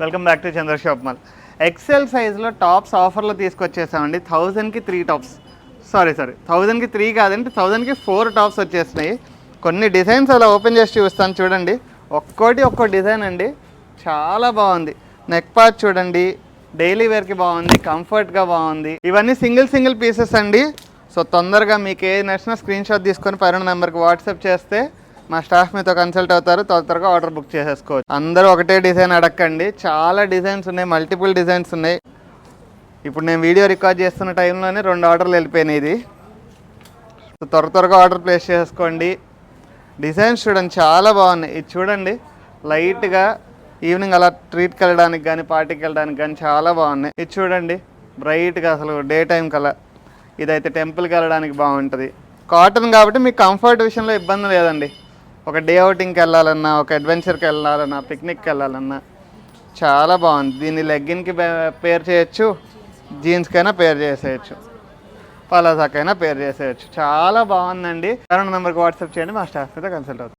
Welcome back to Chandra shop mall. Excel సైజ్లో tops ఆఫర్లో తీసుకొచ్చేసామండి. 1000కి 3 టాప్స్, సారీ 1000కి 3 కాదండి, 1000కి 4 టాప్స్ వచ్చేసినాయి. కొన్ని డిజైన్స్ అలా ఓపెన్ చేసి చూస్తాను చూడండి. ఒక్కో డిజైన్ అండి, చాలా బాగుంది. నెక్ పార్ట్ చూడండి, డైలీ వేర్కి బాగుంది, కంఫర్ట్గా బాగుంది. ఇవన్నీ సింగిల్ పీసెస్ అండి. సో తొందరగా మీకు ఏ నచ్చిన స్క్రీన్ షాట్ తీసుకొని పైన నెంబర్కి వాట్సాప్ చేస్తే మా స్టాఫ్ మీతో కన్సల్ట్ అవుతారు. త్వరగా ఆర్డర్ బుక్ చేసేసుకోవచ్చు. అందరూ ఒకటే డిజైన్ అడగండి, చాలా డిజైన్స్ ఉన్నాయి, మల్టిపుల్ డిజైన్స్ ఉన్నాయి. ఇప్పుడు నేను వీడియో రికార్డ్ చేస్తున్న టైంలోనే 2 ఆర్డర్లు వెళ్ళిపోయినాయి. ఇది సో త్వరగా ఆర్డర్ ప్లేస్ చేసుకోండి. డిజైన్స్ చూడండి, చాలా బాగున్నాయి. ఇది చూడండి, లైట్గా ఈవినింగ్ అలా ట్రీట్కి వెళ్ళడానికి కానీ పార్టీకి వెళ్ళడానికి కానీ చాలా బాగున్నాయి. ఇది చూడండి, బ్రైట్గా అసలు డే టైం కల్లా ఇదైతే టెంపుల్కి వెళ్ళడానికి బాగుంటుంది. కాటన్ కాబట్టి మీకు కంఫర్ట్ విషయంలో ఇబ్బంది లేదండి. ఒక డే అవుటింగ్కి వెళ్ళాలన్నా, ఒక అడ్వెంచర్కి వెళ్ళాలన్నా, పిక్నిక్కి వెళ్ళాలన్నా చాలా బాగుంది. దీన్ని లెగ్గిన్కి పేర్ చేయొచ్చు, జీన్స్కైనా పేర్ చేసేయచ్చు, పలాజాకైనా పేర్ చేసేయచ్చు. చాలా బాగుందండి. కరెంట్ నెంబర్కి వాట్సాప్ చేయండి, మా స్టాఫ్ అయితే కన్సల్ట్ అవుతుంది.